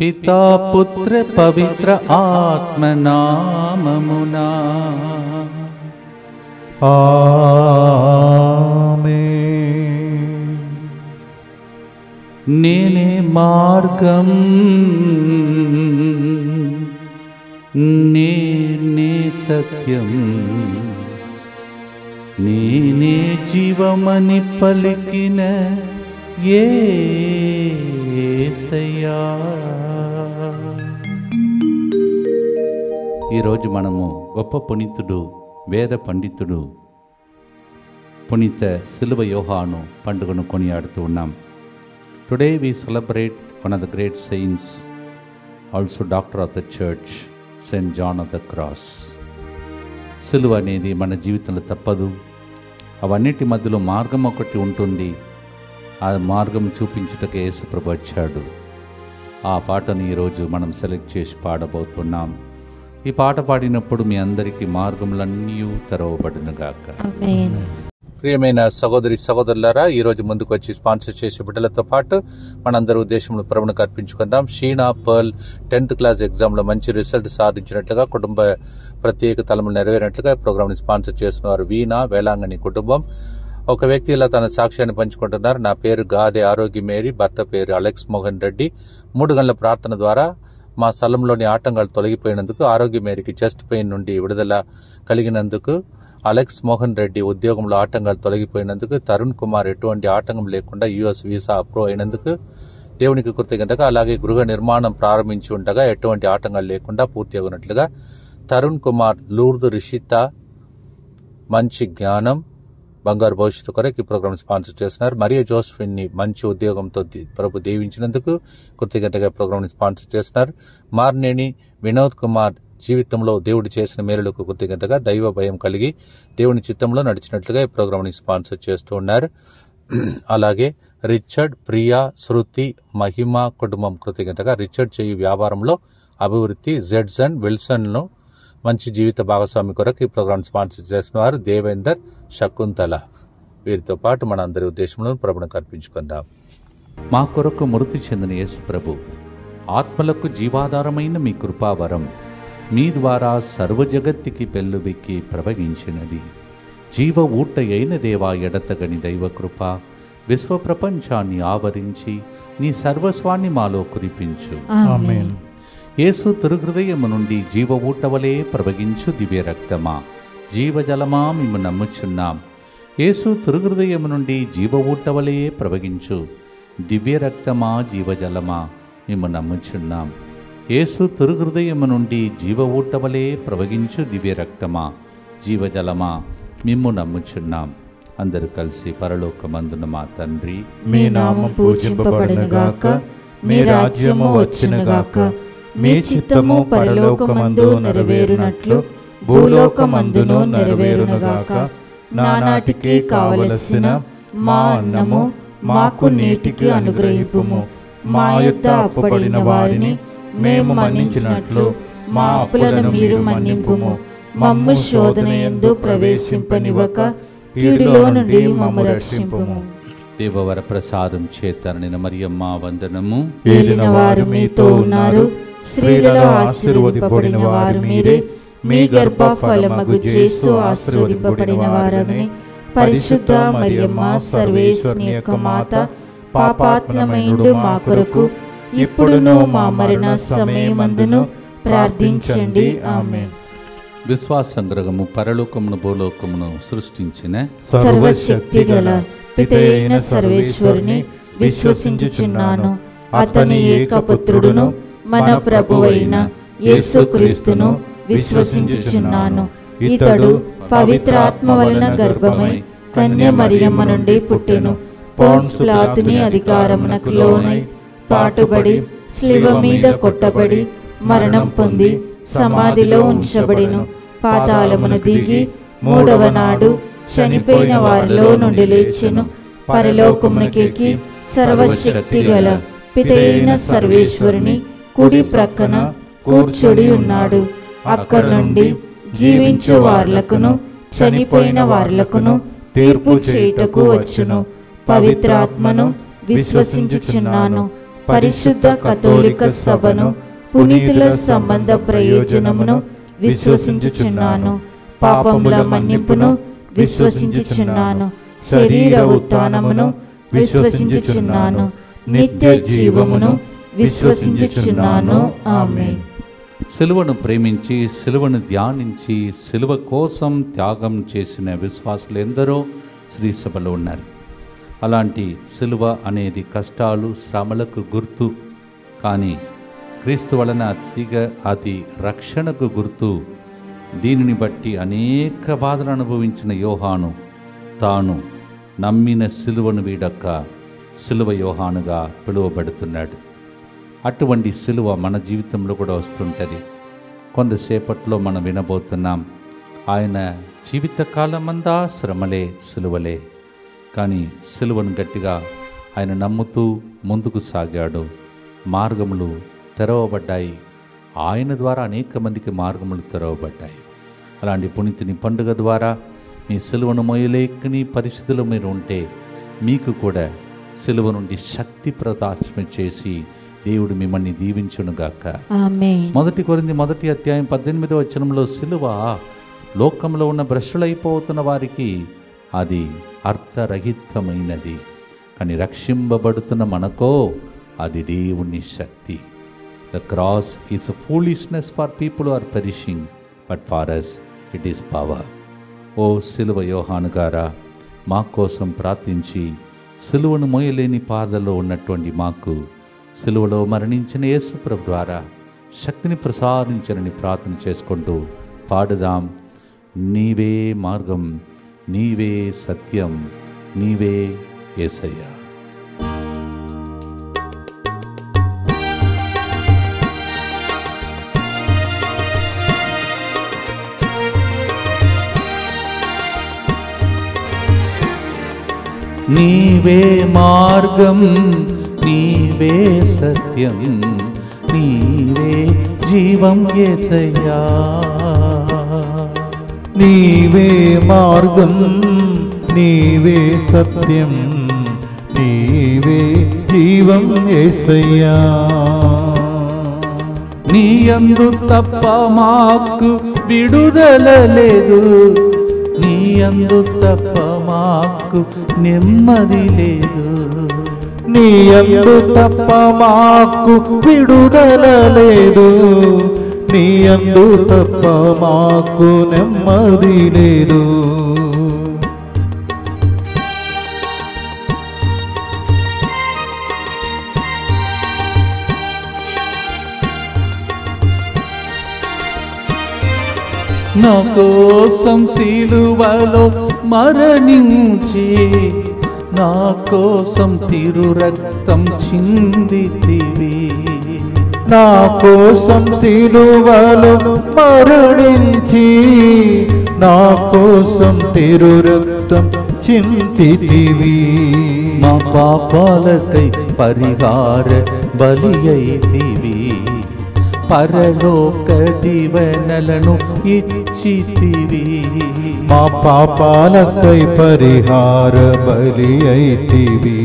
పితా పుత్ర పవిత్ర ఆత్మనామమునా ఆమేన్. నేనే మార్గం, నేనే సత్యం, నేనే జీవమని పలికిన యేసయ్యా. ఈరోజు మనము గొప్ప పునీతుడు, వేద పండితుడు పునీత సిలువ యోహాను పండుగను కొనియాడుతూ ఉన్నాం. Today we celebrate one of the great saints, also doctor of the church, Saint John of the Cross. సిలువ అనేది మన జీవితంలో తప్పదు. అవన్నిటి మధ్యలో మార్గం ఒకటి ఉంటుంది. ఆ మార్గం చూపించుటకే యేసుప్రభు వచ్చాడు. ఆ పాటను ఈరోజు మనం సెలెక్ట్ చేసి పాడబోతున్నాం. ఈ పాట పాడినప్పుడు మీ అందరికీ మార్గములన్నీ తెరవబడునుగాక. ఆమేన్. ప్రియమైన సహోదరి సహోదరులారా, ఈరోజు ముందుకు వచ్చి స్పాన్సర్ చేసే బిడ్డలతో పాటు మనందరూ ఉద్దేశంలో ప్రభువును అర్పించుకుందాం. షీనా పర్ల్ 10th క్లాస్ ఎగ్జామ్లో మంచి రిజల్ట్ సాధించినట్లుగా, కుటుంబ ప్రత్యేక తలములు నెరవేరినట్లుగా ప్రోగ్రామ్ని స్పాన్సర్ చేసిన వారు వీణా వేలాంగణి కుటుంబం. ఒక వ్యక్తి ఇలా తన సాక్ష్యాన్ని పంచుకుంటున్నారు. నా పేరు గాదే ఆరోగ్య మేరీ, భర్త పేరు అలెక్స్ మోహన్ రెడ్డి. 3 గంటల ప్రార్థన ద్వారా మా స్థలంలోని ఆటంకాలు తొలగిపోయినందుకు, ఆరోగ్య మేరీకి చెస్ట్ పెయిన్ నుండి విడుదల కలిగినందుకు, అలెక్స్ మోహన్ రెడ్డి ఉద్యోగంలో ఆటంకాలు తొలగిపోయినందుకు, తరుణ్ కుమార్ ఎటువంటి ఆటంకం లేకుండా US వీసా అప్రూవ్ అయినందుకు దేవునికి కృతజ్ఞతగా, అలాగే గృహ నిర్మాణం ప్రారంభించి ఉండగా ఎటువంటి ఆటంకాలు లేకుండా పూర్తి అవునట్లుగా, తరుణ్ కుమార్, లూర్దు రిషిత మంచి జ్ఞానం, బంగారు భవిష్యత్తు కొరకు ఈ ప్రోగ్రామ్ స్పాన్సర్ చేస్తున్నారు. మరియా జోస్ఫిన్ని మంచి ఉద్యోగంతో ప్రభు దీవించినందుకు కృతజ్ఞతగా ప్రోగ్రామ్ని స్పాన్సర్ చేస్తున్నారు. మార్నేని వినోద్ కుమార్ జీవితంలో దేవుడు చేసిన మేలులకు కృతజ్ఞతగా, దైవ భయం కలిగి దేవుని చిత్తంలో నడిచినట్లుగా ఈ ప్రోగ్రామ్ని స్పాన్సర్ చేస్తూ ఉన్నారు. అలాగే రిచర్డ్, ప్రియా, శృతి, మహిమ కుటుంబం కృతజ్ఞతగా, రిచర్డ్ చేయు వ్యాపారంలో అభివృద్ధి, జెడ్సన్ విల్సన్ను మంచి జీవిత భాగస్వామి కొరకు ఈ ప్రోగ్రామ్ స్పాన్సర్ చేసిన వారు దేవేందర్, శకుంతల. వీరితో పాటు మన అందరి ఉద్దేశంలో ప్రభువును అర్పించుకుందాం. మా కొరకు మృతి చెందిన యేసు ప్రభు, ఆత్మలకు జీవాధారమైన మీ కృపావరం మీ ద్వారా సర్వజగత్తికి పెళ్ళుబెక్కి ప్రవహించినది. జీవ ఊట అయిన దేవా, ఎడతగని దైవకృప విశ్వ ప్రపంచాన్ని ఆవరించి నీ సర్వస్వాన్ని మాలో కురిపించు. ఆమేన్. యేసు తిరుహృదయము నుండి జీవ ఊటవలే ప్రవహించు దివ్య రక్తమా, జీవజలమా మేము నమ్ముచున్నాం. యేసు తిరుహృదయము నుండి జీవ ఊటవలే ప్రవహించు దివ్య రక్తమా, జీవజలమా మేము నమ్ముచున్నాం. యేసు తిరుహృదయము నుండి జీవ ఊటవలే ప్రవహించు దివ్య రక్తమా, జీవజలమా మేము నమ్ముచున్నాం. అందరూ కలిసి పరలోకమందున మా తండ్రి, మీ నామం పూజింపబడునుగాక, మీ రాజ్యము వచ్చునుగాక, మీ చిత్తము పరలోకమందు నెరవేరునట్లు భూలోకమందును నెరవేరునుగాక. నానాటికి కావలసిన మా అన్నము మాకు నేటికి అనుగ్రహింపుము. మా యొద్ద అప్పుపడిన వారిని మేము మన్నించినట్లు మా అప్పులను మీరు మన్నింపుము. మమ్ము శోధనయందు ప్రవేశింపనివ్వక కీడులో నుండి మమ్ము రక్షింపుము. దేవవర ప్రసాదం చేతనైన మరియమ్మ వందనము. ఏలిన వారు మీతో ఉన్నారు, స్త్రీలలో ఆశీర్వదింపబడిన వారు మీరే. మీ గర్భ ఫలమగు యేసు ఆశీర్వదింపబడిన వారని. పరిశుద్ధ మరియమ్మ సర్వేశ్వరుని యొక్క మాత, పాపాత్మయుడు మా కొరకు ఇప్పుడును మా మరణ సమయమందును ప్రార్థించండి. ఆమేన్. విశ్వాసంగ్రహము పరలోకమును భూలోకమును సృష్టించిన సర్వశక్తి గల పితయైన సర్వేశ్వరుని విశ్వసించుచున్నాను. అతని ఏకపుత్రుడును మన ప్రభువైన యేసుక్రీస్తును విశ్వసించుచున్నాను. ఇతడు పవిత్రాత్మ వలన గర్భమై కన్య మరియమ్మ నుండి పుట్టెను. పోన్స్ పిలాతుని అధికారమునకు లోనై పాటుబడి శిలువ మీద కొట్టబడి మరణం పొంది సమాధిలో ఉంచబడెను. పాతాళమును దిగి 3వ నాడు చనిపోయిన వారిలో నుండి లేచెను. పరలోకమునకెక్కి సర్వశక్తి గల పితయైన సర్వేశ్వరుని కుడి ప్రక్కన కూర్చొని ఉన్నాడు. అక్కడ నుండి జీవించు వార్లకును చనిపోయిన వార్లకును తీర్పు చేయుటకు వచ్చును. పవిత్రాత్మను విశ్వసించుచున్నాను. పరిశుద్ధ కథోలిక సభను, పునీతుల సంబంధ ప్రయోజనమును విశ్వసించుచున్నాను. పాపముల మన్నింపును విశ్వసించుచున్నాను. శరీర ఉత్థానమును విశ్వసించుచున్నాను. నిత్య జీవమును విశ్వసించుచున్నాను. ఆమేన్. సిలువను ప్రేమించి, సిలువను ధ్యానించి, సిలువ కోసం త్యాగం చేసిన విశ్వాసులు ఎందరో శ్రీ సభలో ఉన్నారు. అలాంటి సిలువ అనేది కష్టాలు, శ్రమలకు గుర్తు. కానీ క్రీస్తు వలన అది రక్షణకు గుర్తు. దీనిని బట్టి అనేక బాధలు అనుభవించిన యోహాను తాను నమ్మిన సిలువను వీడక సిలువ యోహానుగా పిలువబడుతున్నాడు. అటువంటి సిలువ మన జీవితంలో కూడా వస్తుంటుంది. కొంతసేపట్లో మనం వినబోతున్నాం, ఆయన జీవితకాలమంతా శ్రమలే, సిలువలే. కానీ సిలువను గట్టిగా ఆయన నమ్ముతూ ముందుకు సాగాడు. మార్గములు తెరవబడ్డాయి. ఆయన ద్వారా అనేక మందికి మార్గములు తెరవబడ్డాయి. అలాంటి పునీతుని పండుగ ద్వారా మీ సిలువను మోయలేకని పరిస్థితిలో మీరు ఉంటే మీకు కూడా సిలువ నుండి శక్తి ప్రదాశన చేసి దేవుడు మిమ్మల్ని దీవించునుగాక. ఆమేన్. 1 కొరింథీ 1వ అధ్యాయం 18వ వచనంలో సిలువ లోకంలో ఉన్న భ్రష్టులైపోతున్న వారికి అది అర్థరహితమైనది, కానీ రక్షింపబడుతున్న మనకో అది దేవుని శక్తి. The cross is a foolishness for people are perishing, but for us it is power. ఓ సిలువ యోహాను గారా, మా కోసం ప్రార్థించి సిలువను మోయలేని పాదలో ఉన్నటువంటి మాకు సిలువలో మరణించిన యేసు ప్రభు ద్వారా శక్తిని ప్రసాదించనని ప్రార్థన చేసుకుంటూ పాడుదాం. నీవే మార్గం, నీవే సత్యం, నీవే యేసయ్యా. నీవే మార్గం, నీవే సత్యం, నీవే జీవం యేసయ్యా. నీవే మార్గం, నీవే సత్యం, నీవే జీవం యేసయ్యా. నీయందు తప్ప మాకు విడుదల లేదు, నీయందు తప్ప మాకు నెమ్మది లేదు. నీయందు తప్ప మాకు విడుదల లేదు, నీయందు తప్ప మాకు నెమ్మది లేదు. నా కోసం సిలువలో మరణించి, నా కోసం తిరు రక్తం చిందితివి. నా కోసం సిలువలో మరణించి, నా కోసం తిరు రక్తం చిందితివి. మా పాపాలకై పరిహార బలి అయితివి, పరలోక దీవెనలను ఇచ్చితివి. మా పాపాలకై పరిహార బలి అయితివి,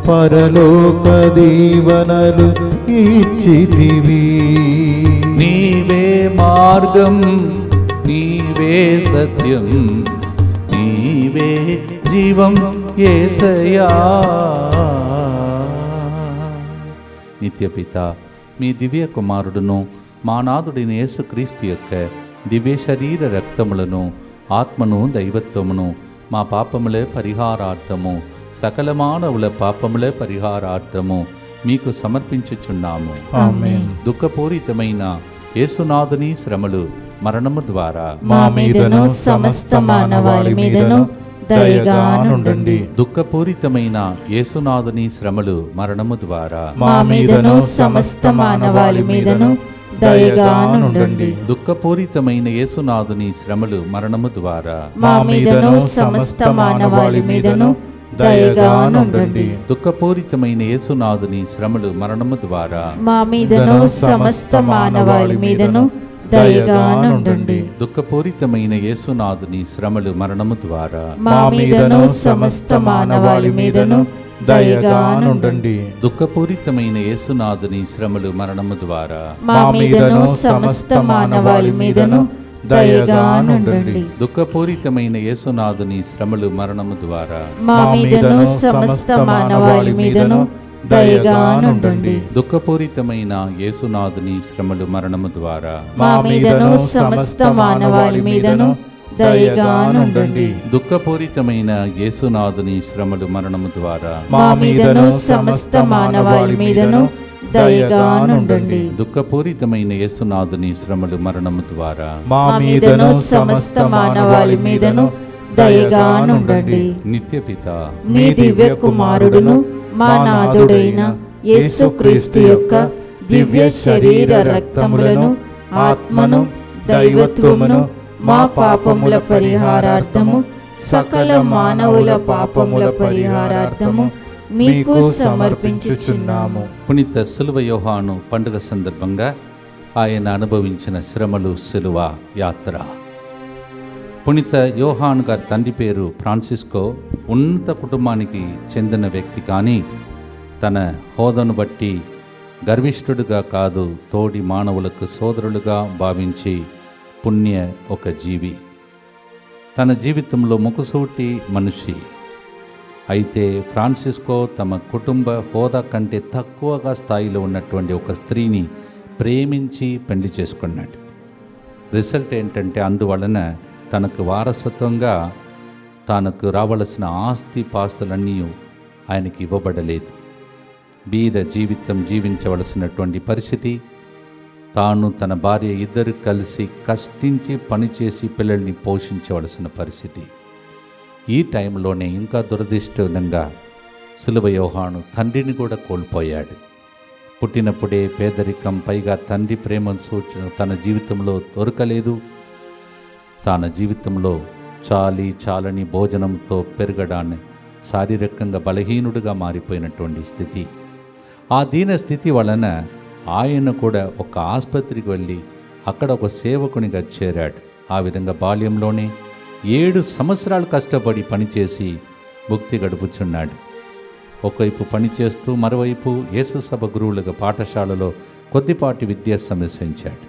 పరలోక దీవెనలు ఇచ్చితివి. నీవే మార్గం, నీవే సత్యం, నీవే జీవం యేసయ్యా. నిత్యపిత మీ దివ్య కుమారుడును మా నాథుడైన యేసుక్రీస్తు యొక్క దివ్య శరీర రక్తములను, ఆత్మను, దైవత్వమును మా పాపములే పరిహారార్థము, సకల మానవుల పాపములే పరిహారార్థము మీకు సమర్పించుచున్నాము. ఆమేన్. దుఃఖపూరితమైన యేసునాథుని శ్రమలు, మరణము ద్వారా మా మీదను సమస్త మానవాళి మీదను దయగా నుండండి. దుఃఖపూరితమైన యేసునాథుని శ్రమలు, మరణము ద్వారా మా మీదను సమస్త మానవాళి మీదను దయగా నుండండి. దుఃఖపూరితమైన యేసునాథుని శ్రమలు, మరణము ద్వారా మా మీదను సమస్త మానవాళి మీదను దయగా నుండండి. దుఃఖపూరితమైన యేసునాథుని శ్రమలు, మరణము ద్వారా మా మీదను సమస్త మానవాళి మీదను దయగా నుండండి. దుఃఖపూరితమైన యేసునాథుని శ్రమలు, మరణము ద్వారా మా మీదను సమస్త మానవాళి మీదను దయగానుండండి. దుఃఖపూరితమైన యేసునాథుని శ్రమలు మరణము ద్వారా మా మీదను సమస్త మానవాళి మీదను దయగానుండండి. దుఃఖపూరితమైన యేసునాథుని శ్రమలు మరణము ద్వారా మా మీదను సమస్త మానవాళి మీదను దయగానుండండి. దుఃఖపూరితమైన యేసునాథుని శ్రమలు మరణము ద్వారా మా మీదను సమస్త మానవాళి మీదను దయగానుండండి. దుఃఖపూరితమైన యేసునాథుని శ్రమలు మరణము ద్వారా మా మీదను సమస్త మానవాళి మీదను దయగానుండండి. దుఃఖపూరితమైన యేసునాథుని శ్రమలు మరణము ద్వారా మా మీదను సమస్త మానవాళి మీదను దయగానుండండి. నిత్యపిత మీ దివ్య కుమారుడును మా నాథుడైన యేసుక్రీస్తు యొక్క దివ్య శరీర రక్తములను ఆత్మను దైవత్వమును మా పాపముల పరిహారార్థము సకల మానవుల పాపముల పరిహారార్థము మీకు సమర్పించుచున్నాము. పునీత సిలువ యోహాను పండుగ సందర్భంగా ఆయన అనుభవించిన శ్రమలు సిలువ యాత్ర. పునీత యోహాను గారి తండ్రి పేరు ఫ్రాన్సిస్కో. ఉన్నత కుటుంబానికి చెందిన వ్యక్తి, కానీ తన హోదాను బట్టి గర్విష్ఠుడుగా కాదు, తోడి మానవులకు సోదరులుగా భావించి పుణ్య ఒక జీవి. తన జీవితంలో ముఖసూటి మనిషి. అయితే ఫ్రాన్సిస్కో తమ కుటుంబ హోదా కంటే తక్కువగా స్థాయిలో ఉన్నటువంటి ఒక స్త్రీని ప్రేమించి పెళ్లి చేసుకున్నాడు. రిజల్ట్ ఏంటంటే అందువలన తనకు వారసత్వంగా తనకు రావలసిన ఆస్తి పాస్తులన్నీ ఆయనకి ఇవ్వబడలేదు. బీద జీవితం జీవించవలసినటువంటి పరిస్థితి. తాను తన భార్య ఇద్దరు కలిసి కష్టించి పనిచేసి పిల్లల్ని పోషించవలసిన పరిస్థితి. ఈ టైంలోనే ఇంకా దురదృష్టంగా సిలువ యోహాను తండ్రిని కూడా కోల్పోయాడు. పుట్టినప్పుడే పేదరికం, పైగా తండ్రి ప్రేమను సూచన తన జీవితంలో దొరకలేదు. తన జీవితంలో చాలని భోజనంతో పెరగడాన్ని శారీరకంగా బలహీనుడిగా మారిపోయినటువంటి స్థితి. ఆ దీన స్థితి వలన ఆయన కూడా ఒక ఆసుపత్రికి వెళ్ళి అక్కడ ఒక సేవకునిగా చేరాడు. ఆ విధంగా బాల్యంలోనే 7 సంవత్సరాలు కష్టపడి పనిచేసి భుక్తి గడుపుచున్నాడు. ఒకవైపు పనిచేస్తూ మరోవైపు యేసు సభ గురువులుగా పాఠశాలలో కొద్దిపాటి విద్య సమస్యించాడు.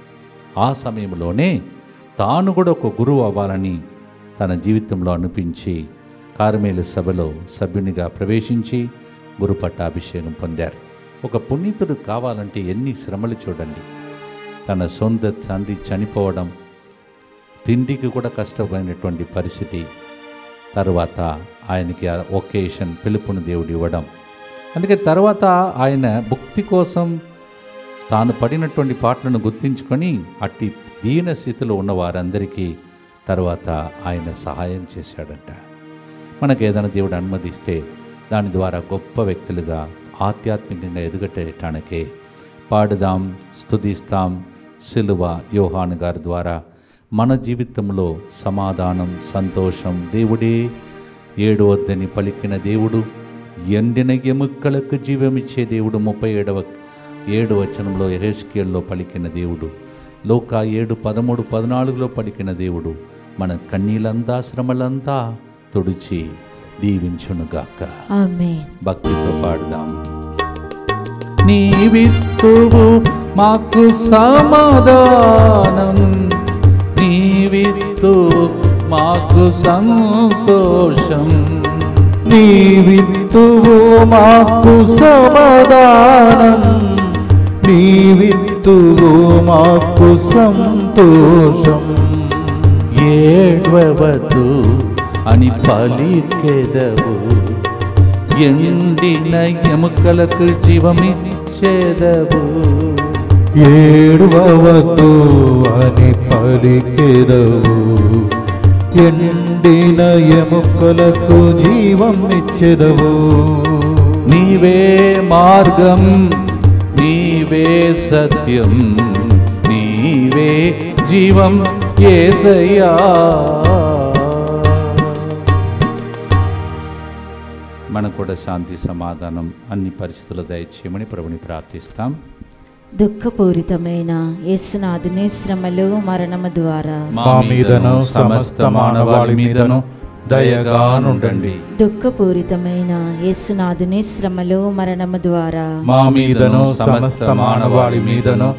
ఆ సమయంలోనే తాను కూడా ఒక గురువు అవ్వాలని తన జీవితంలో అనిపించి కార్మేలు సభలో సభ్యునిగా ప్రవేశించి గురు పట్టాభిషేకం పొందారు. ఒక పునీతుడు కావాలంటే ఎన్ని శ్రమలు చూడండి. తన సొంత తండ్రి చనిపోవడం, తిండికి కూడా కష్టమైనటువంటి పరిస్థితి. తర్వాత ఆయనకి ఒకేషన్ పిలుపుని దేవుడు ఇవ్వడం. అందుకే తర్వాత ఆయన భక్తి కోసం తాను పడినటువంటి పాటలను గుర్తించుకొని అట్టి దీన స్థితిలో ఉన్న వారందరికీ తర్వాత ఆయన సహాయం చేశాడంట. మనకు ఏదైనా దేవుడు అనుమతిస్తే దాని ద్వారా గొప్ప వ్యక్తులుగా ఆధ్యాత్మికంగా ఎదుగటానికే పాడుదాం, స్తుతిస్తాం. సిలువ యోహాను గారి ద్వారా మన జీవితంలో సమాధానం, సంతోషం. దేవుడే ఏడు వద్దని పలికిన దేవుడు, ఎండిన ఎముకలకు జీవమిచ్చే దేవుడు. 37వ వచనంలో యెహెజ్కేలులో పలికిన దేవుడు, లూకా 7:13-14 పలికిన దేవుడు మన కన్నీలంతా శ్రమలంతా తుడిచి దీవించునుగాక. ఆమేన్. భక్తితో పాడుదాం. నీ విత్తువు మాకు సమాధానం, నీ విత్తువు మాకు సంతోషం, నీ విత్తువు మాకు సమాధానం, నీ విత్తువు మాకు సంతోషం. ఏడ్వవద్దు అని పలికెదవు, ఎండిన ఎముకలకు జీవమిచ్చేదవు. ఏడవవద్దు అని పలికెదవు, ఎండిన ఎముకలకు జీవం ఇచ్చెదవు. నీవే మార్గం, నీవే సత్యం, నీవే జీవం యేసయ్యా. మనకు కూడా శాంతి, సమాధానం అన్ని పరిస్థితులు దయచేయమని ప్రభుని ప్రార్థిస్తాం. దుఃఖపూరితమైన యేసునాథుని శ్రమలు మరణము ద్వారా మా మీదను సమస్త మానవాళి మీదను దయగానుండండి. దుఃఖపూరితమైన యేసునాథుని శ్రమలు మరణము ద్వారా మా మీదను సమస్త మానవాళి మీదను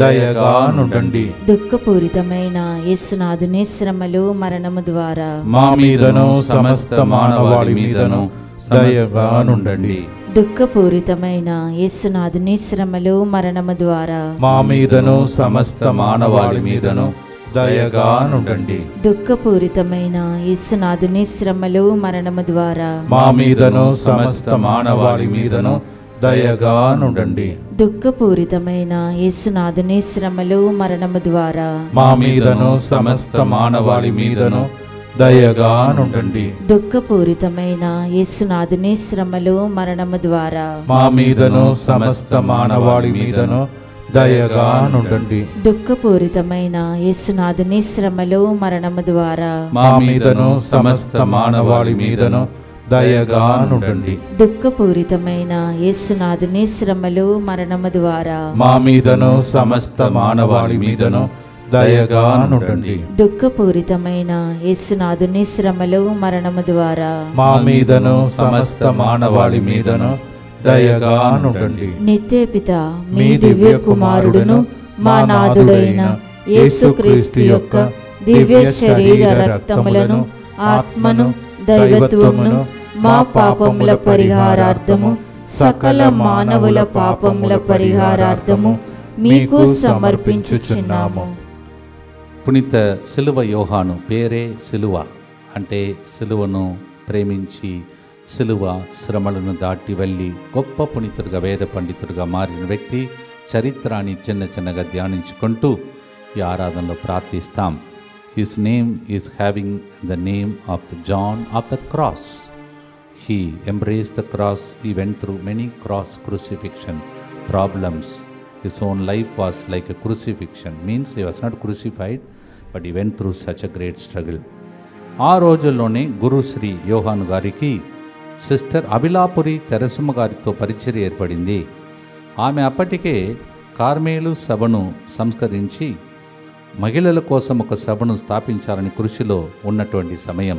దయగానుండండి. దుఃఖపూరితమైన యేసునాథుని శ్రమలు మరణము ద్వారా మా మీదను సమస్త మానవాళి మీదను దయగానుండండి. దుఃఖపూరితమైన యేసునాథుని శ్రమలు మరణము ద్వారా మా మీదను సమస్త మానవాళి మీదను దయగానుండండి. దుఃఖపూరితమైన యేసునాథుని శ్రమలు మరణము ద్వారా మా మీదను సమస్త మానవాళి మీదను దయగానుండండి. దుఃఖపూరితమైన యేసునాథుని శ్రమలు మరణము ద్వారా మా మీదను సమస్త మానవాళి మీదను దయగానుండండి. దుఃఖపూరితమైన యేసునాథుని శ్రమలు మరణము ద్వారా మా మీదను సమస్త మానవాళి మీదను దయగానుండండి. దుఃఖపూరితమైన యేసునాథుని శ్రమలు మరణము ద్వారా మా మీదను సమస్త మానవాళి మీదను దయగానుండండి. దుఃఖపూరితమైన యేసునాథుని శ్రమలు మరణము ద్వారా మా మీదను సమస్త మానవాళి మీదను దయగానుండండి. దుఃఖపూరితమైన యేసునాథుని శ్రమలు మరణము ద్వారా మా మీదను సమస్త మానవాళి మీదను దయగానుండండి. నిత్యపిత మీ దివ్య కుమారుడును మా నాథుడైన యేసుక్రీస్తు యొక్క దివ్య శరీర రక్తములను ఆత్మను దైవత్వమును మా పాపముల పరిహారార్థము సకల మానవుల పాపముల పరిహారార్థము మీకు సమర్పించుచున్నాము. పునీత సిలువ యోహాను పేరే సిలువ, అంటే సిలువను ప్రేమించి సిలువ శ్రమలను దాటి వెళ్ళి గొప్ప పునీతుడిగా వేద పండితుడిగా మారిన వ్యక్తి చరిత్రని చిన్న చిన్నగా ధ్యానించుకుంటూ ఈ ఆరాధనలో ప్రార్థిస్తాం. His name is having the name of the John of the cross. He embraced the cross. He went through many cross crucifixion problems. His own life was like a crucifixion. Means he was not crucified, but he went through such a great struggle. ఆ రోజుల్లోనే గురుశ్రీ యోహాను గారికి sister అభిలాపురి తెరసమ్మ గారితో పరిచర్య ఏర్పడింది. ఆమె అప్పటికే కార్మేలు సభను సంస్కరించి మహిళల కోసం ఒక సభను స్థాపించాలని కృషిలో ఉన్నటువంటి సమయం.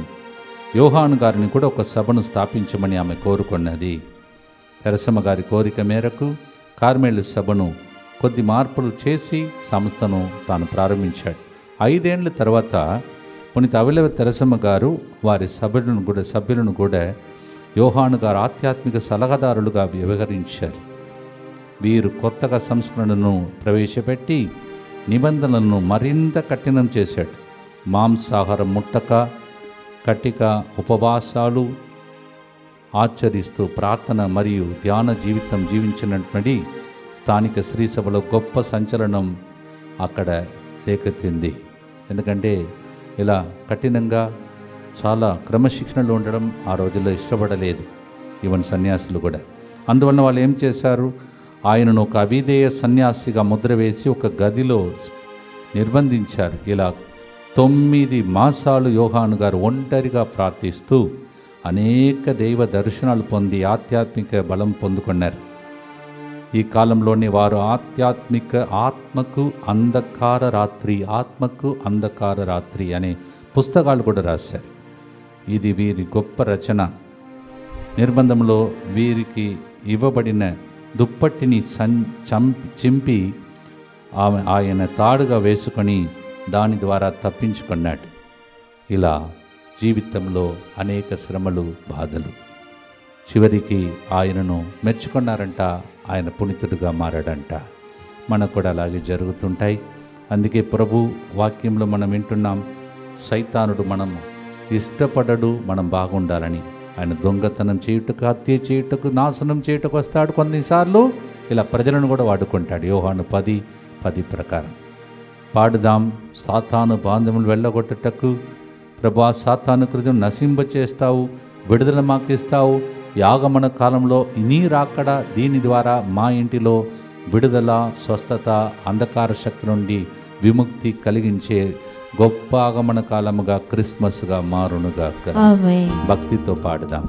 యోహాను గారిని కూడా ఒక సభను స్థాపించమని ఆమె కోరుకున్నది. తెరసమ్మ గారి కోరిక మేరకు కార్మేలు సభను కొద్ది మార్పులు చేసి సంస్థను తాను ప్రారంభించాడు. 5 ఏళ్ల తర్వాత పునీత అవిలవ తెరసమ్మ గారు వారి సభ్యులను కూడా యోహాను గారు ఆధ్యాత్మిక సలహాదారులుగా వ్యవహరించారు. వీరు కొత్తగా సంస్కరణను ప్రవేశపెట్టి నిబంధనలను మరింత కఠినం చేశాడు. మాంసాహారం ముట్టక, కటిక ఉపవాసాలు ఆచరిస్తూ ప్రార్థన మరియు ధ్యాన జీవితం జీవించినటువంటి స్థానిక శ్రీసభలో గొప్ప సంచలనం అక్కడ రేకెత్తింది. ఎందుకంటే ఇలా కఠినంగా చాలా క్రమశిక్షణలో ఉండడం ఆ రోజుల్లో ఇష్టపడలేదు ఈవెన్ సన్యాసులు కూడా. అందువలన వాళ్ళు ఏం చేశారు, ఆయనను ఒక అవిధేయ సన్యాసిగా ముద్ర వేసి ఒక గదిలో నిర్బంధించారు. ఇలా 9 మాసాలు యోహాను గారు ఒంటరిగా ప్రార్థిస్తూ అనేక దైవ దర్శనాలు పొంది ఆధ్యాత్మిక బలం పొందుకున్నారు. ఈ కాలంలోనే వారు ఆత్మకు అంధకార రాత్రి అనే పుస్తకాలు కూడా రాశారు. ఇది వీరి గొప్ప రచన. నిర్బంధంలో వీరికి ఇవ్వబడిన దుప్పటిని చింపి ఆయన తాడుగా వేసుకొని దాని ద్వారా తప్పించుకున్నాడు. ఇలా జీవితంలో అనేక శ్రమలు, బాధలు. చివరికి ఆయనను మెచ్చుకున్నారంట, ఆయన పునీతుడిగా మారాడంట. మనకు కూడా అలాగే జరుగుతుంటాయి. అందుకే ప్రభు వాక్యంలో మనం వింటున్నాం, సైతానుడు మనం ఇష్టపడడు మనం బాగుండాలని. ఆయన దొంగతనం చేయుటకు, హత్య చేయుటకు, నాశనం చేయుటకు వస్తాడు. కొన్నిసార్లు ఇలా ప్రజలను కూడా వాడుకుంటాడు. యోహాను 10:10 ప్రకారం పాడుదాం. సాతాను బాంధములు వెళ్ళగొట్టుటకు ప్రభా, సాతాను కృతం నశింపచేస్తావు, విడుదల మాకిస్తావు. యాగమన కాలంలో నీ రాకడ, దీని ద్వారా మా ఇంటిలో విడుదల, స్వస్థత, అంధకార శక్తి నుండి విముక్తి కలిగించే గొప్ప ఆగమన కాలముగా క్రిస్మస్గా మారునుగా. భక్తితో పాడుదాం.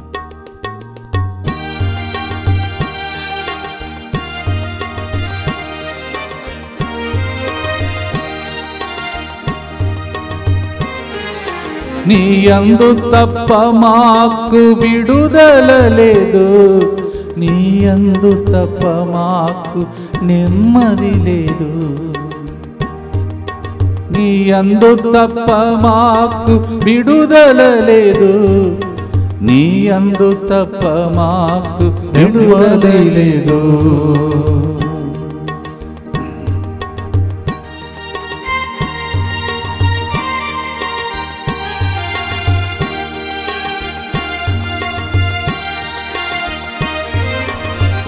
నీ యందు తప్ప మాకు విడుదల లేదు, నీ యందు తప్ప మాకు నెమ్మది లేదు, నీ యందు తప్ప మాకు విడుదల లేదు, నీ యందు తప్ప మాకు విడుదల లేదు.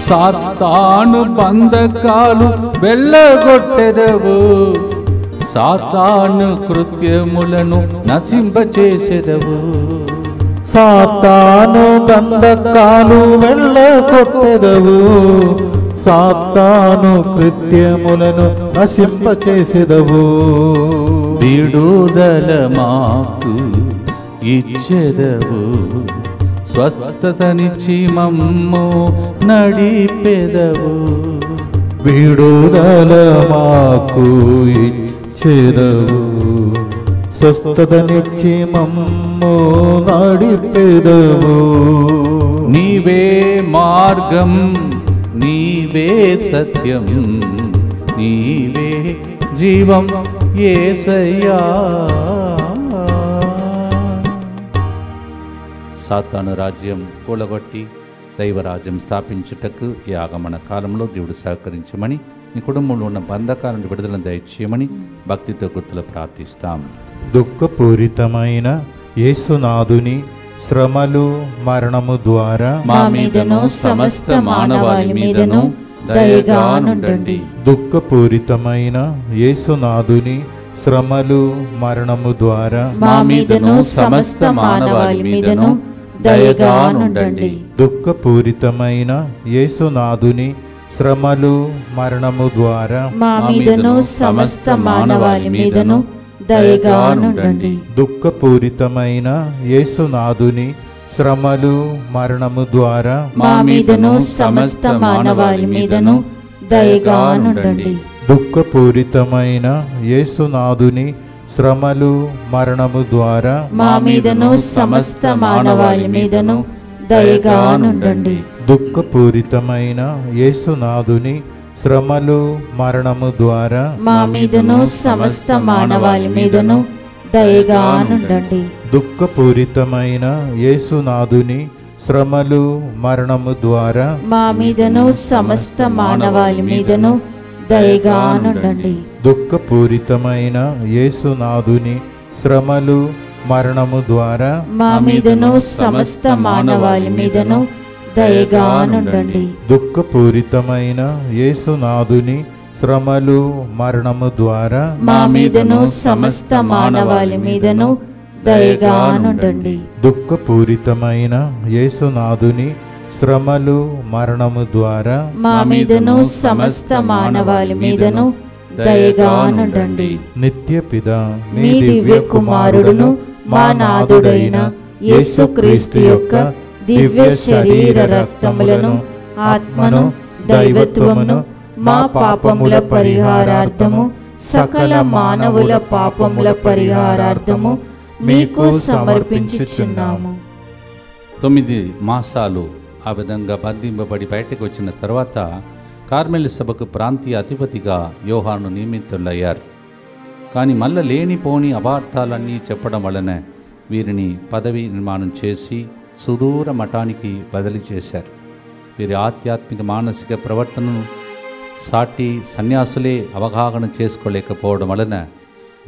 సాతాను బంధకాలు వెళ్ళగొట్టెదవు, సాతాను కృత్యములను నశింపచేసెదవు, సాతాను బంధకాలు వెళ్ళగొట్టెదవు, సాతాను కృత్యములను నశింపచేసెదవు, విడుదల మాకు ఇచ్చెదవు, స్వస్థతనిచ్చి మమ్ము నడిపెదవు, విడుదల మాకు ఇచ్చెదవు, స్వస్థతనిచ్చి మమ్ము నడిపెదవు. నీవే మార్గం, నీవే సత్యం, నీవే జీవం యేసయ్యా. సాతాను రాజ్యం కూలగొట్టి దైవరాజ్యం స్థాపించుటకు ఈ ఆగమన కాలంలో దేవుడు సహకరించమని, నీ కుటుంబంలో ఉన్న బంధకాల నుండి విడుదలను దయచేయమని భక్తితో గుర్తులు ప్రార్థిస్తాం. దుఃఖపూరితమైన యేసునాథుని శ్రమలు మరణము ద్వారా మా మీదను సమస్త మానవాళి మీదను దయగా నుండండి. దుఃఖపూరితమైన యేసునాథుని శ్రమలు మరణము ద్వారా మా మీదను సమస్త మానవాళి మీదను దయగా నుండండి. దుఃఖపూరితమైన యేసునాథుని శ్రమలు మరణము ద్వారా మా మీదను సమస్త మానవాళి మీదను దయగా నుండండి. దుఃఖపూరితమైన యేసునాథుని శ్రమలు మరణము ద్వారా మా మీదను సమస్త మానవాళి మీదను దయగా నుండండి. దుఃఖపూరితమైన యేసునాథుని శ్రమలు మరణము ద్వారా మా మీదను సమస్త మానవాళి మీదను దయగా నుండండి. దుఃఖపూరితమైన యేసునాథుని శ్రమలు మరణము ద్వారా మా మీదను సమస్త మానవాళి మీదను దయగా నుండండి. దుఃఖపూరితమైన యేసునాథుని శ్రమలు మరణము ద్వారా మా మీదను సమస్త మానవాళి మీదను దయగా నుండండి. దుఃఖపూరితమైన యేసునాథుని శ్రమలు మరణము ద్వారా మా మీదను సమస్త మానవాళి మీదను దయగా నుండండి. దుఃఖపూరితమైన యేసునాథుని శ్రమలు మరణము ద్వారా మా మీదను సమస్త మానవాళి మీదను దయగా నుండండి. దుఃఖపూరితమైన యేసునాథుని శ్రమలు మరణము ద్వారా మా మీదను సమస్త మానవాళి మీదను దయగా నుండండి. నిత్యపిత మీ దివ్య కుమారుడును మా నాథుడైన యేసుక్రీస్తు యొక్క దివ్య శరీర రక్తములను ఆత్మను దైవత్వమును మా పాపముల పరిహారార్థము సకల మానవుల పాపముల పరిహారార్థము మీకు సమర్పించుచున్నాము. 9 మాసాలు ఆ విధంగా బంధింపబడి బయటకు వచ్చిన తర్వాత కార్మెలు సభకు ప్రాంతీయ అధిపతిగా యోహాను నియమితులయ్యారు. కానీ మళ్ళీ లేనిపోని అవార్థాలన్నీ చెప్పడం వలన వీరిని పదవి నిర్మాణం చేసి సుదూర మఠానికి బదిలీ చేశారు. వీరి ఆధ్యాత్మిక మానసిక ప్రవర్తనను సాటి సన్యాసులే అవగాహన చేసుకోలేకపోవడం వలన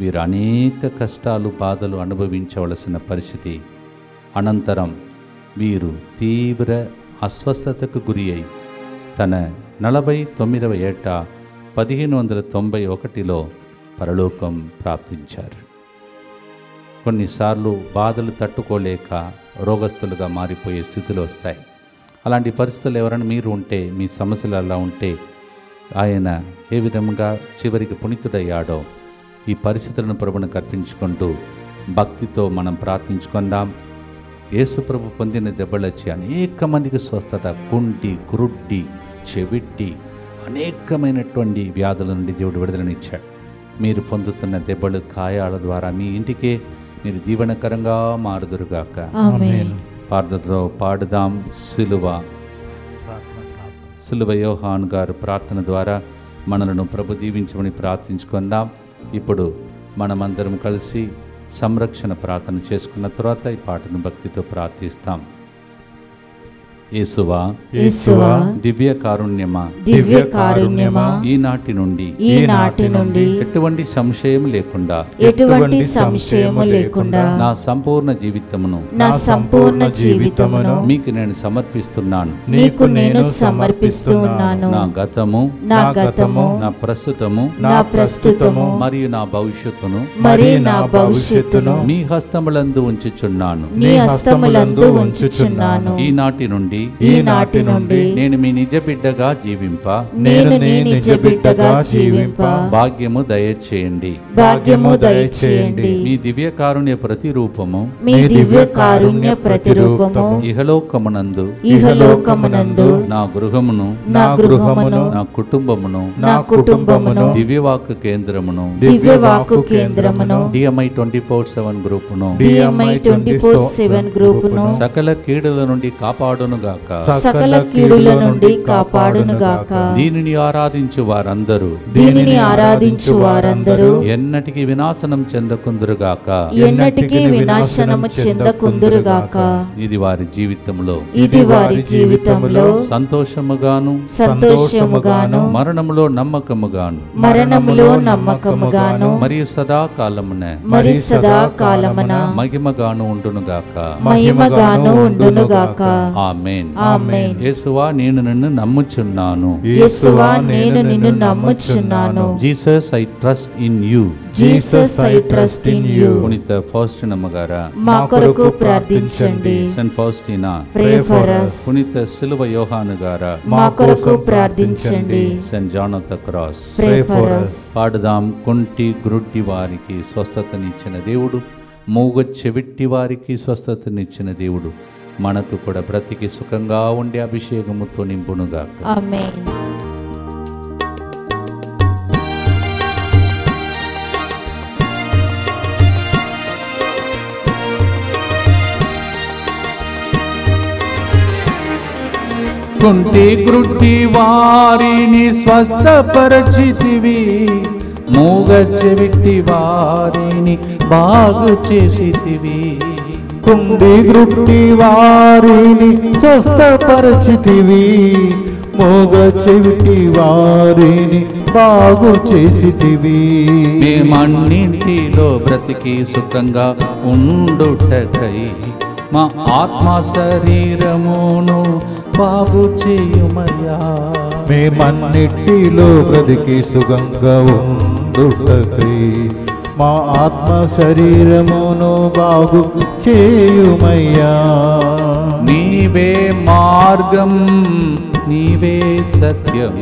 వీరు అనేక కష్టాలు బాధలు అనుభవించవలసిన పరిస్థితి. అనంతరం వీరు తీవ్ర అస్వస్థతకు గురి అయి తన 49వ ఏట 1591లో పరలోకం ప్రాప్తించారు. కొన్నిసార్లు బాధలు తట్టుకోలేక రోగస్తులుగా మారిపోయే స్థితిలో వస్తాయి. అలాంటి పరిస్థితులు ఎవరైనా మీరు ఉంటే, మీ సమస్యలు అలా ఉంటే, ఆయన ఏ విధంగా చివరికి పునీతుడయ్యాడో ఈ పరిస్థితులను ప్రభువును అర్పించుకుంటూ భక్తితో మనం ప్రార్థించుకుందాం. యేసుప్రభు పొందిన దెబ్బలొచ్చి అనేక మందికి స్వస్థత, కుంటి, కురుడ్డి, చెవిట్టి అనేకమైనటువంటి వ్యాధుల నుండి దేవుడు విడుదలనిచ్చాడు. మీరు పొందుతున్న దెబ్బలు, గాయాల ద్వారా మీ ఇంటికే మీరు దీవెనకరంగా మారుదురుగాక. ఆమేన్. ప్రార్థనతో పాడుదాం. సిలువ యోహాన్ గారు ప్రార్థన ద్వారా మనలను ప్రభు దీవించమని ప్రార్థించుకుందాం. ఇప్పుడు మనమందరం కలిసి సంరక్షణ ప్రార్థన చేసుకున్న తర్వాత ఈ పాటను భక్తితో ప్రార్థిస్తాం. యేసువా, యేసువా, దివ్య కారుణ్యమా, దివ్య కారుణ్యమా, ఈనాటి నుండి ఎటువంటి సంశయం లేకుండా నా సంపూర్ణ జీవితమును మీకు నేను సమర్పిస్తున్నాను. నా గతము, నా ప్రస్తుతము మరియు నా భవిష్యత్తును మీ హస్తములందు ఉంచుచున్నాను. ఈనాటి నుండి నేను మీ నిజ బిడ్డగా జీవింప భాగ్యము దయచేయండి. మీ దివ్య కారుణ్య ప్రతిరూపము ఇహలోకమునందు నా గృహమును, నా కుటుంబమును, దివ్యవాక్కు కేంద్రమును, DMI 24/7 గ్రూపును సకల కీడుల నుండి కాపాడునుగాక. దీనిని ఆరాధించు వారందరూ ఎన్నటికి వినాశనం చెందకుందురుగాక. ఇది వారి జీవితంలో సంతోషముగాను మరణములో నమ్మకముగాను మరియు సదాకాలమున మహిమగాను ఉండునుగాక. ఆమేన్. యేసువా, నేను నిన్ను నమ్ముచున్నాను. Jesus, I trust in you. పునీత ఫౌస్టినమ్మ గారా, మా కొరకు ప్రార్థించండి. సెయింట్ ఫౌస్టినా, పునీత సిలువ యోహాను గారా, మా కొరకు ప్రార్థించండి. Saint John of the Cross, పాడుదాం. కుంటి గ్రుడ్డి వారికి స్వస్థతనిచ్చిన దేవుడు, మూగ చెవిట్టి వారికి స్వస్థతనిచ్చిన దేవుడు మనకు కూడా బ్రతికి సుఖంగా ఉండే అభిషేకముతో నింపునుగాక. ఆమేన్. కుంటి గ్రుడ్డి వారిని స్వస్థపరచితివి, మూగ చెవిట్టి వారిని బాగు చేసితివి. కుండి గ్రుడ్డి వారిని స్వస్థపరచితివి, మూగ చెవిటి వారిని బాగు చేసితివి. మేమన్నింటిలో బ్రతికి సుఖంగా ఉండుటకై మా ఆత్మ శరీరమును బాగు చేయుమయ్యా. మేమన్నిటిలో బ్రతికి సుఖంగా ఉండుటకై మా ఆత్మ శరీరమును బాగు చేయుమయ్యా. నీవే మార్గం, నీవే సత్యం,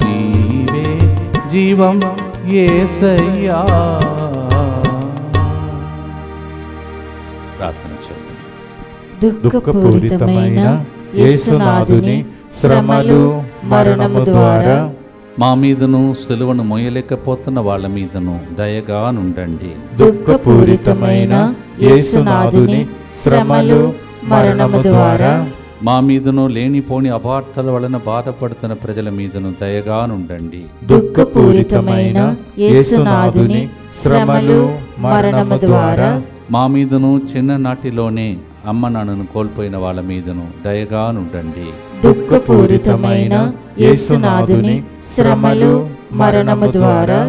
నీవే జీవం యేసయ్యా. ప్రార్థన చేద్దాం. దుఃఖపూరితమైన యేసునాథుని శ్రమలు మరణము ద్వారా మా మీదను సిలువను మోయలేకపోతున్న వాళ్ళ మీదను దయగా నుండండి. దుఃఖపూరితమైన యేసునాథుని శ్రమలు మరణము ద్వారా మా మీదను లేనిపోని అపార్థల వలన బాధపడుతున్న ప్రజల మీదను దయగా నుండండి. దుఃఖపూరితమైన యేసునాథుని శ్రమలు మరణము ద్వారా మా మీదను చిన్ననాటిలోనే అమ్మ నాన్నను కోల్పోయిన వాళ్ళ మీదను దయగా నుండండి. దుఃఖపూరితమైన యేసునాథుని శ్రమలు మరణము ద్వారా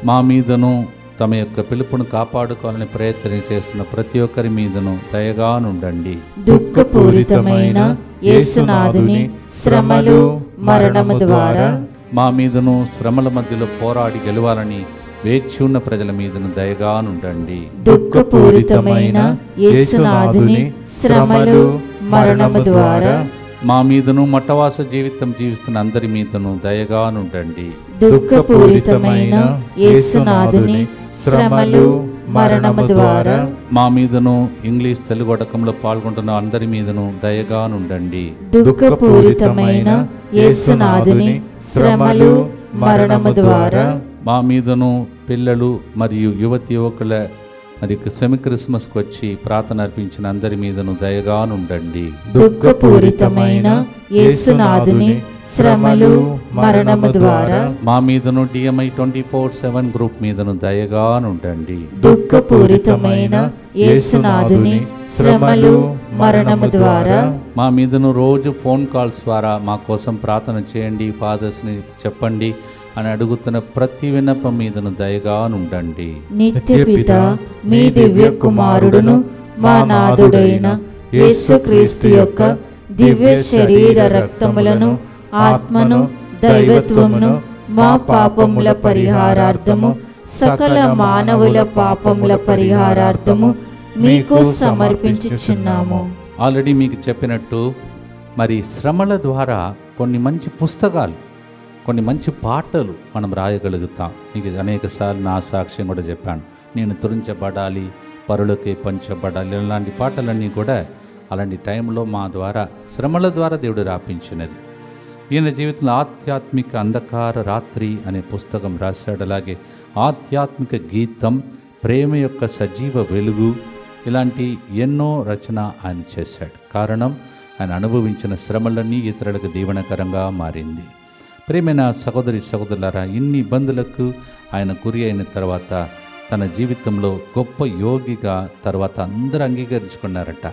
మా మీదను తమ యొక్క పిలుపును కాపాడుకోవాలని ప్రయత్నం చేస్తున్న ప్రతి ఒక్కరి మీదను దయగా నుండండి. దుఃఖపూరితమైన యేసునాథుని శ్రమలు మరణము ద్వారా మా మీదను శ్రమల మధ్యలో పోరాడి గెలవాలని వేచి ఉన్న ప్రజల మీదను దయగా నుండండి. దుఃఖపూరితమైన యేసునాథుని శ్రమలు మరణము ద్వారా మా మీదను మట్టవాస జీవితం జీవిస్తున్న అందరి మీదను దయగా నుండండి. దుఃఖపూరితమైన యేసునాథుని శ్రమలు మరణము ద్వారా మా మీదను ఇంగ్లీష్ తెలుగు వడకంలో పాల్గొంటున్న అందరి మీదను దయగా నుండండి. దుఃఖపూరితమైన యేసునాథుని శ్రమలు మరణము ద్వారా మా మీదను పిల్లలు మరియు యువకుల మరి సెమీ క్రిస్మస్కి వచ్చి ప్రార్థన అర్పించిన అందరి మీదను దయగానుండండి. దుఃఖపూరితమైన యేసునాథుని శ్రమలు మరణము ద్వారా మా మీదను DMI 24/7 గ్రూప్ మీదను దయగానుండండి. దుఃఖపూరితమైన యేసునాథుని శ్రమలు మరణము ద్వారా మా మీదను రోజు ఫోన్ కాల్స్ ద్వారా మా కోసం ప్రార్థన చేయండి, ఫాదర్స్ని చెప్పండి అని అడుగుతున్న ప్రతి విన్నపం మీదను దయగానుండండి. నిత్యపిత మీ దివ్య కుమారుడును మా నాథుడైన యేసుక్రీస్తు యొక్క దివ్య శరీర రక్తములను ఆత్మను దైవత్వమును మా పాపముల పరిహారార్థము సకల మానవుల పాపముల పరిహారార్థము మీకు సమర్పించుచున్నాము. ఆల్రెడీ మీకు చెప్పినట్టు మరి శ్రమల ద్వారా కొన్ని మంచి పుస్తకాలు, కొన్ని మంచి పాటలు మనం రాయగలుగుతాం. మీకు అనేకసార్లు నా సాక్ష్యం కూడా చెప్పాను. నేను తురించబడాలి, పరులకే పంచబడాలి, ఇలాంటి పాటలన్నీ కూడా అలాంటి టైంలో మా ద్వారా శ్రమల ద్వారా దేవుడు రాపించినది. ఈయన జీవితంలో ఆధ్యాత్మిక అంధకార రాత్రి అనే పుస్తకం రాశాడు. అలాగే ఆధ్యాత్మిక గీతం, ప్రేమ యొక్క సజీవ వెలుగు, ఇలాంటి ఎన్నో రచన ఆయన చేశాడు. కారణం ఆయన అనుభవించిన శ్రమలన్నీ ఇతరులకు దీవెనకరంగా మారింది. ప్రియమైన సహోదరి సహోదరులారా, ఇన్ని ఇబ్బందులకు ఆయన గురి అయిన తర్వాత తన జీవితంలో గొప్ప యోగిగా తర్వాత అందరూ అంగీకరించుకున్నారట.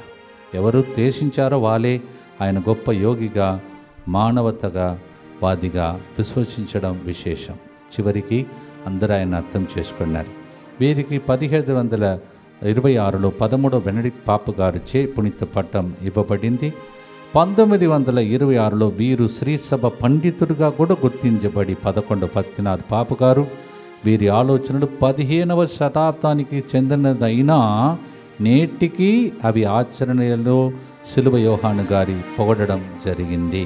ఎవరు ద్వేషించారో వాళ్ళే ఆయన గొప్ప యోగిగా, మానవతగా, వాదిగా విశ్వసించడం విశేషం. చివరికి అందరూ ఆయన అర్థం చేసుకున్నారు. వీరికి 1726లో 13వ బెనడిక్ట్ పాపు గారిచే పునీత పట్టం ఇవ్వబడింది. 1926లో వీరు శ్రీసభ పండితుడిగా కూడా గుర్తించబడి 1114 పాపు గారు వీరి ఆలోచనలు 15వ శతాబ్దానికి చెందినదైనా నేటికి అవి ఆచరణలో సిలువ యోహాను గారి పొగడడం జరిగింది.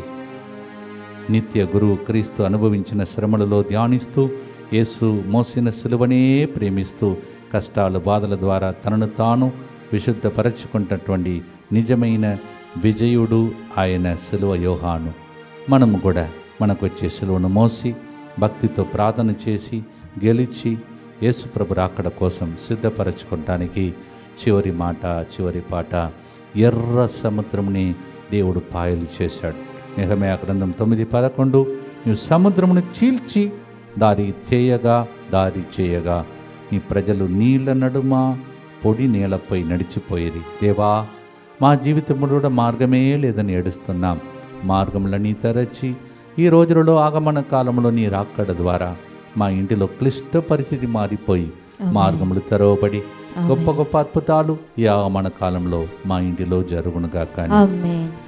నిత్య గురువు క్రీస్తు అనుభవించిన శ్రమలలో ధ్యానిస్తూ, యేసు మోసిన సిలువనే ప్రేమిస్తూ, కష్టాలు బాధల ద్వారా తనను తాను విశుద్ధపరచుకున్నటువంటి నిజమైన విజయుడు ఆయన సిలువ యోహాను. మనము కూడా మనకు వచ్చే సిలువను మోసి భక్తితో ప్రార్థన చేసి గెలిచి యేసుప్రభు రాకడ కోసం సిద్ధపరచుకోవడానికి చివరి మాట, చివరి పాట, ఎర్ర సముద్రముని దేవుడు పాయలు చేశాడు. నెహెమ్యా గ్రంథం 9:11, నీవు సముద్రమును చీల్చి దారి చేయగా నీ ప్రజలు నీళ్ల నడుమ పొడి నేలపై నడిచిపోయేది. దేవా, మా జీవితంలో కూడా మార్గమే లేదని ఏడుస్తున్నాం. మార్గములని తెరచి ఈ రోజులలో ఆగమన కాలంలో నీ రాకడ ద్వారా మా ఇంటిలో క్లిష్ట పరిస్థితి మారిపోయి మార్గములు తెరవబడి గొప్ప గొప్ప అద్భుతాలు ఈ ఆగమన కాలంలో మా ఇంటిలో జరుగునుగాక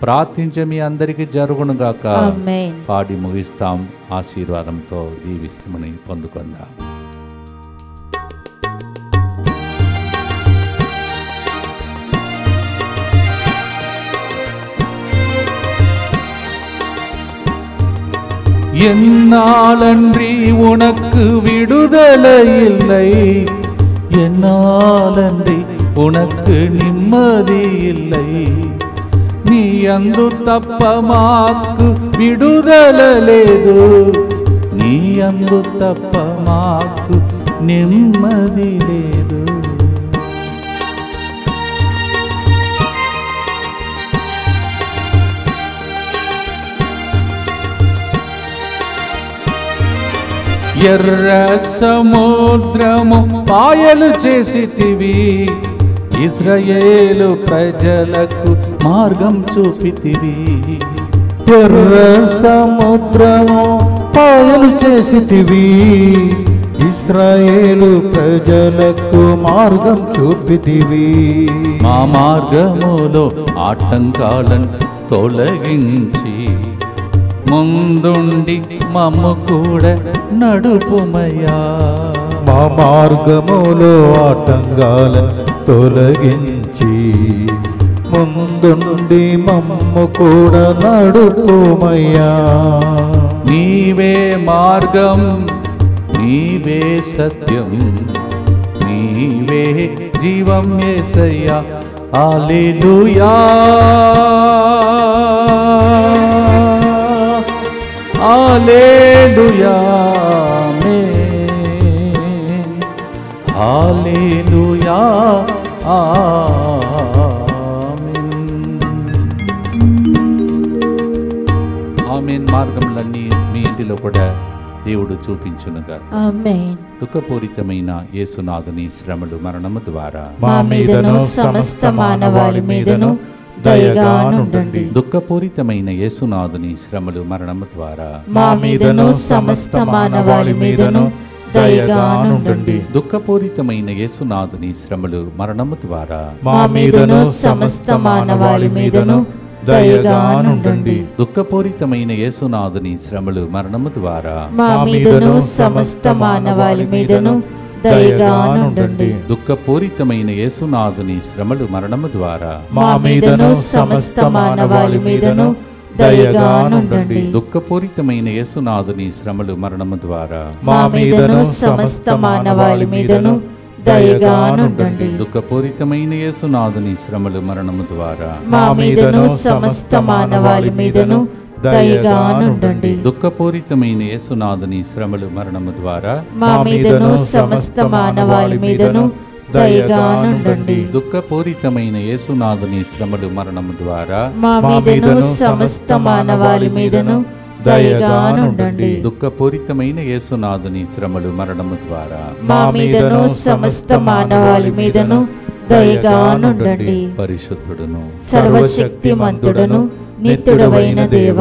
ప్రార్థించే మీ అందరికీ జరుగునుగాక. పాడి ముగిస్తాం. ఆశీర్వాదంతో దీవిస్తామని పొందుకుందాం. என்னாலன்றி உனக்கு விடுதலை இல்லை, என்னாலன்றி உனக்கு நிம்மதி இல்லை. నీ అందు తప్ప మాకు విడుదల లేదు, నీ అందు తప్ప మాకు నెమ్మది లేదు. ఎర్ర సముద్రము పాయలు చేసితివి, ఇశ్రాయేలు ప్రజలకు మార్గం చూపితివి. ఎర్ర సముద్రము పాయలు చేసితివి, ఇశ్రాయేలు ప్రజలకు మార్గం చూపితివి. మా మార్గములో ఆటంకాలను తొలగించి ముందుండి మమ్ము కూడా నడుపుమయ్యా. మా మార్గములో ఆటంకాలను తొలగించి ముందుండి మమ్ము కూడా నడుపుమయ్యా. నీవే మార్గం, నీవే సత్యం, నీవే జీవం యేసయ్యా. హల్లెలూయా, హల్లెలూయా, ఆమేన్, హల్లెలూయా ఆమేన్. మార్గములన్నీ మీ ఇంటిలో కూడా దేవుడు చూపించునుగా. ఆమేన్. దుఃఖపూరితమైన యేసునాథుని శ్రమలు మరణము ద్వారా మా మీదను సమస్త మానవాళి మీదను దయగా నుండండి. దుఃఖపూరితమైన యేసునాథుని శ్రమలు మరణము ద్వారా మా మీదను సమస్త మానవాళి మీదను దయగా నుండండి. దుఃఖపూరితమైన యేసునాథుని శ్రమలు మరణము ద్వారా మా మీదను సమస్త మానవాళి మీదను దయగా నుండండి. దుఃఖపూరితమైన యేసునాథుని శ్రమలు మరణము ద్వారా మా మీదను సమస్త మానవాళి మీదను దయగా నుండండి. దుఃఖపూరితమైన యేసునాథుని శ్రమలు మరణము ద్వారా మా మీదను సమస్త మానవాళి మీదను దయగా నుండండి. దుఃఖపూరితమైన యేసునాథుని శ్రమలు మరణము ద్వారా మా మీదను సమస్త మానవాళి మీదను దయగా నుండండి. దుఃఖపూరితమైన యేసునాథుని శ్రమలు మరణము ద్వారా మా మీదను సమస్త మానవాళి మీదను దయగా నుండండి. దుఃఖపూరితమైన యేసునాథుని శ్రమలు మరణము ద్వారా మా మీదను సమస్త మానవాళి మీదను దయగా నుండండి. దుఃఖపూరితమైన యేసునాథుని శ్రమలు మరణము ద్వారా మా మీదను సమస్త మానవాళి మీదను దయగా నుండండి. దుఃఖపూరితమైన యేసునాథుని శ్రమలు మరణము ద్వారా మా మీదను సమస్త మానవాళి మీదను దయగా నుండండి. పరిశుద్ధుడును సర్వశక్తిమంతుడను నిత్యుడవైన దేవ,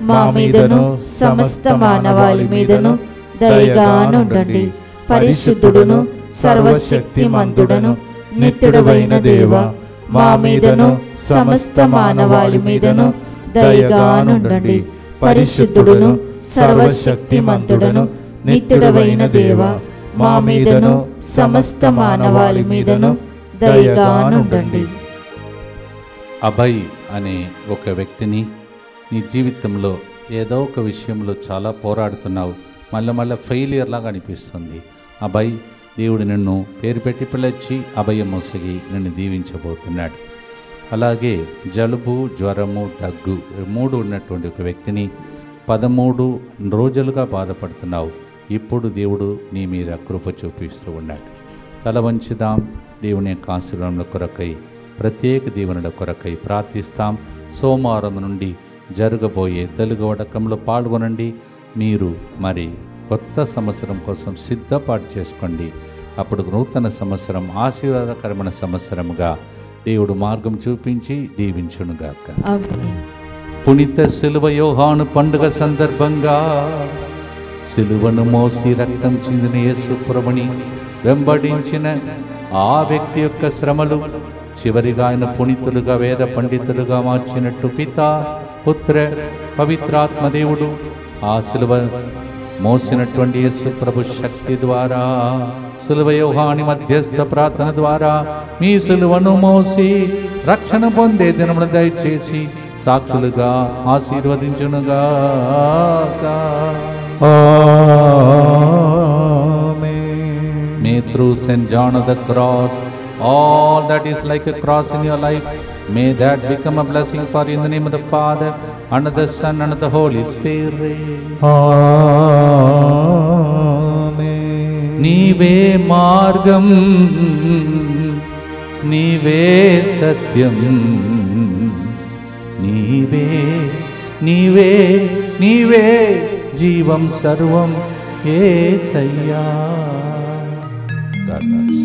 మా మీదను సమస్త మానవాళి మీదను దయగా నుండండి. పరిశుద్ధుడును సర్వశక్తిమంతుడను నిత్యుడవైన దేవ, మా మీదను సమస్త మానవాళి మీదను దయగా నుండండి. పరిశుద్ధుడును సర్వశక్తిమంతుడను నిత్యుడవైన దేవ, మా మీదను సమస్త మానవాళి మీదను దయగా నుండండి. అభయ్ అనే ఒక వ్యక్తిని నీ జీవితంలో ఏదో ఒక విషయంలో చాలా పోరాడుతున్నావు, మళ్ళీ ఫెయిలియర్ లాగా అనిపిస్తుంది. అభయ్, దేవుడు నిన్ను పేరు పెట్టి పిలిచి అభయం మోసగి నిన్ను దీవించబోతున్నాడు. అలాగే జలుబు, జ్వరము, దగ్గు 3 ఉన్నటువంటి ఒక వ్యక్తిని 13 రోజులుగా బాధపడుతున్నావు. ఇప్పుడు దేవుడు నీ మీద కృప చూపిస్తూ ఉన్నాడు. తల వంచుదాం. దేవుని యొక్క ఆశీర్వాదముల కొరకై, ప్రత్యేక దీవెనల కొరకై ప్రార్థిస్తాం. సోమవారం నుండి జరగబోయే తెలుగు వడకంలో పాల్గొనండి. మీరు మరి కొత్త సంవత్సరం కోసం సిద్ధపాటు చేసుకోండి. అప్పుడు నూతన సంవత్సరం ఆశీర్వాదకరమైన సంవత్సరముగా దేవుడు మార్గం చూపించి దీవించునుగాక. పునీత సిలువ యోహాను పండుగ సందర్భంగా సిలువను మోసి రక్తం చిందిన యేసు ప్రభుని వెంబడించిన ఆ వ్యక్తి యొక్క శ్రమలు చివరిగా ఆయన పునీతులుగా, వేద పండితులుగా మార్చినట్టు పితా, పుత్ర, పవిత్రాత్మ దేవుడు ఆ సిలువ మోసినటువంటి యేసు ప్రభు శక్తి ద్వారా, సిలువ యోహాని మధ్యస్థ ప్రార్థన ద్వారా మీ సిలువను మోసి రక్షణ పొందే దినమును దయచేసి సాక్షులుగా ఆశీర్వదించునుగా. May through St. John of the Cross, all that is like a cross in your life, may that become a blessing for you in the name of the Father, and of the Son, and of the Holy Spirit. నీవే మార్గం, నీవే సత్యం, నీవే నీవే నీవే జీవం సర్వం యేసయ్యా. God bless.